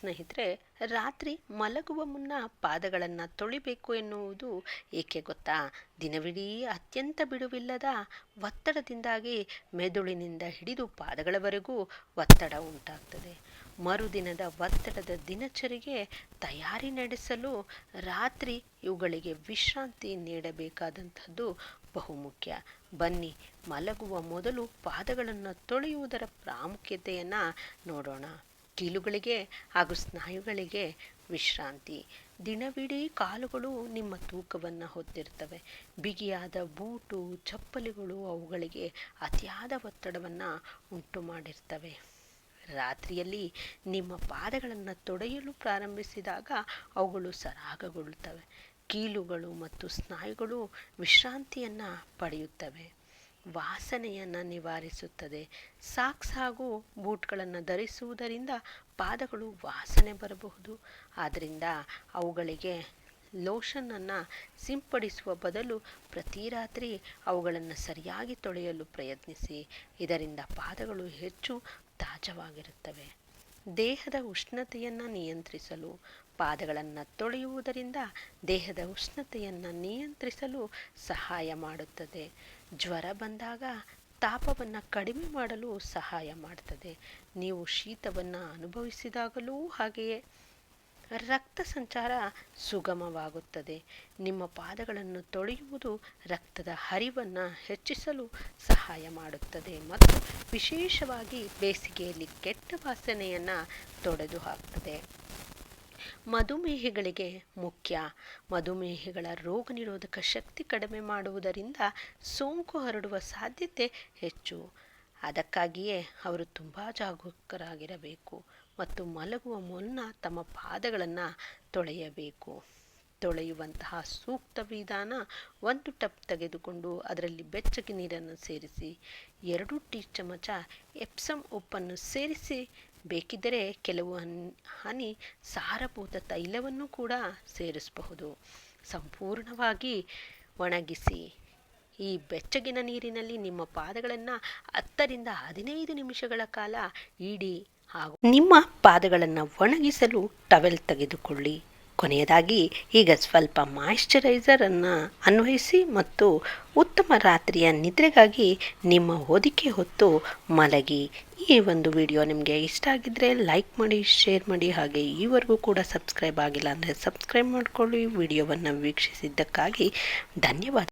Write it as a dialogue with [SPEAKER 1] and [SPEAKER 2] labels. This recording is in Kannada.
[SPEAKER 1] ಸ್ನೇಹಿತರೆ, ರಾತ್ರಿ ಮಲಗುವ ಮುನ್ನ ಪಾದಗಳನ್ನು ತೊಳಿಬೇಕು ಎನ್ನುವುದು ಏಕೆ ಗೊತ್ತಾ? ದಿನವಿಡೀ ಅತ್ಯಂತ ಬಿಡುವಿಲ್ಲದ ಒತ್ತಡದಿಂದಾಗಿ ಮೆದುಳಿನಿಂದ ಹಿಡಿದು ಪಾದಗಳವರೆಗೂ ಒತ್ತಡ ಉಂಟಾಗ್ತದೆ. ಮರುದಿನದ ಒತ್ತಡದ ದಿನಚರಿಗೆ ತಯಾರಿ ನಡೆಸಲು ರಾತ್ರಿ ಇವುಗಳಿಗೆ ವಿಶ್ರಾಂತಿ ನೀಡಬೇಕಾದಂಥದ್ದು ಬಹುಮುಖ್ಯ. ಬನ್ನಿ, ಮಲಗುವ ಮೊದಲು ಪಾದಗಳನ್ನು ತೊಳೆಯುವುದರ ಪ್ರಾಮುಖ್ಯತೆಯನ್ನು ನೋಡೋಣ. ಕೀಲುಗಳಿಗೆ ಹಾಗೂ ಸ್ನಾಯುಗಳಿಗೆ ವಿಶ್ರಾಂತಿ. ದಿನವಿಡೀ ಕಾಲುಗಳು ನಿಮ್ಮ ತೂಕವನ್ನು ಹೊತ್ತಿರ್ತವೆ. ಬಿಗಿಯಾದ ಬೂಟು, ಚಪ್ಪಲಿಗಳು ಅವುಗಳಿಗೆ ಅತಿಯಾದ ಒತ್ತಡವನ್ನು ಉಂಟು ಮಾಡಿರ್ತವೆ. ರಾತ್ರಿಯಲ್ಲಿ ನಿಮ್ಮ ಪಾದಗಳನ್ನು ತೊಳೆಯಲು ಪ್ರಾರಂಭಿಸಿದಾಗ ಅವುಗಳು ಸರಾಗಗೊಳ್ಳುತ್ತವೆ. ಕೀಲುಗಳು ಮತ್ತು ಸ್ನಾಯುಗಳು ವಿಶ್ರಾಂತಿಯನ್ನು ಪಡೆಯುತ್ತವೆ. ವಾಸನೆಯನ್ನು ನಿವಾರಿಸುತ್ತದೆ. ಸಾಕ್ಸ್ ಹಾಗೂ ಬೂಟ್ಗಳನ್ನು ಧರಿಸುವುದರಿಂದ ಪಾದಗಳು ವಾಸನೆ ಬರಬಹುದು. ಆದ್ದರಿಂದ ಅವುಗಳಿಗೆ ಲೋಷನನ್ನು ಸಿಂಪಡಿಸುವ ಬದಲು ಪ್ರತಿ ರಾತ್ರಿ ಅವುಗಳನ್ನು ಸರಿಯಾಗಿ ತೊಳೆಯಲು ಪ್ರಯತ್ನಿಸಿ. ಇದರಿಂದ ಪಾದಗಳು ಹೆಚ್ಚು ತಾಜಾವಾಗಿರುತ್ತವೆ. ದೇಹದ ಉಷ್ಣತೆಯನ್ನು ನಿಯಂತ್ರಿಸಲು ಪಾದಗಳನ್ನು ತೊಳೆಯುವುದರಿಂದ ದೇಹದ ಉಷ್ಣತೆಯನ್ನು ನಿಯಂತ್ರಿಸಲು ಸಹಾಯ ಮಾಡುತ್ತದೆ. ಜ್ವರ ಬಂದಾಗ ತಾಪವನ್ನು ಕಡಿಮೆ ಮಾಡಲು ಸಹಾಯ ಮಾಡುತ್ತದೆ. ನೀವು ಶೀತವನ್ನು ಅನುಭವಿಸಿದಾಗಲೂ ಹಾಗೆಯೇ ರಕ್ತ ಸಂಚಾರ ಸುಗಮವಾಗುತ್ತದೆ. ನಿಮ್ಮ ಪಾದಗಳನ್ನು ತೊಳೆಯುವುದು ರಕ್ತದ ಹರಿವನ್ನು ಹೆಚ್ಚಿಸಲು ಸಹಾಯ ಮಾಡುತ್ತದೆ ಮತ್ತು ವಿಶೇಷವಾಗಿ ಬೇಸಿಗೆಯಲ್ಲಿ ಕೆಟ್ಟ ವಾಸನೆಯನ್ನು ತೊಡೆದುಹಾಕ್ತದೆ. ಮಧುಮೇಹಿಗಳಿಗೆ ಮುಖ್ಯ. ಮಧುಮೇಹಿಗಳ ರೋಗ ನಿರೋಧಕ ಶಕ್ತಿ ಕಡಿಮೆ ಮಾಡುವುದರಿಂದ ಸೋಂಕು ಹರಡುವ ಸಾಧ್ಯತೆ ಹೆಚ್ಚು. ಅದಕ್ಕಾಗಿಯೇ ಅವರು ತುಂಬ ಜಾಗರೂಕರಾಗಿರಬೇಕು ಮತ್ತು ಮಲಗುವ ಮುನ್ನ ತಮ್ಮ ಪಾದಗಳನ್ನು ತೊಳೆಯಬೇಕು. ತೊಳೆಯುವಂತಹ ಸೂಕ್ತ ವಿಧಾನ: 1 ಟಬ್ ತೆಗೆದುಕೊಂಡು ಅದರಲ್ಲಿ ಬೆಚ್ಚಗೆ ನೀರನ್ನು ಸೇರಿಸಿ 2 ಟೀ ಚಮಚ ಎಪ್ಸಮ್ ಉಪ್ಪನ್ನು ಸೇರಿಸಿ, ಬೇಕಿದ್ದರೆ ಕೆಲವು ಹನಿ ಸಾರಭೂತ ತೈಲವನ್ನು ಕೂಡ ಸೇರಿಸಬಹುದು. ಸಂಪೂರ್ಣವಾಗಿ ಒಣಗಿಸಿ. ಈ ಬೆಚ್ಚಗಿನ ನೀರಿನಲ್ಲಿ ನಿಮ್ಮ ಪಾದಗಳನ್ನು 10 ರಿಂದ 15 ನಿಮಿಷಗಳ ಕಾಲ ಇಡಿ ಹಾಗೂ ನಿಮ್ಮ ಪಾದಗಳನ್ನು ಒಣಗಿಸಲು ಟವೆಲ್ ತೆಗೆದುಕೊಳ್ಳಿ. ಕೊನೆಯದಾಗಿ ಈಗ ಸ್ವಲ್ಪ ಮಾಯಿಶ್ಚರೈಸರನ್ನು ಅನ್ವಯಿಸಿ ಮತ್ತು ಉತ್ತಮ ರಾತ್ರಿಯ ನಿದ್ರೆಗಾಗಿ ನಿಮ್ಮ ಹೊದಿಕೆ ಹೊತ್ತು ಮಲಗಿ. ಈ ಒಂದು ವಿಡಿಯೋ ನಿಮಗೆ ಇಷ್ಟ ಆಗಿದ್ದರೆ ಲೈಕ್ ಮಾಡಿ, ಶೇರ್ ಮಾಡಿ, ಹಾಗೆ ಈವರೆಗೂ ಕೂಡ ಸಬ್ಸ್ಕ್ರೈಬ್ ಆಗಿಲ್ಲ ಅಂದರೆ ಸಬ್ಸ್ಕ್ರೈಬ್ ಮಾಡಿಕೊಳ್ಳಿ. ವಿಡಿಯೋವನ್ನು ವೀಕ್ಷಿಸಿದ್ದಕ್ಕಾಗಿ ಧನ್ಯವಾದ.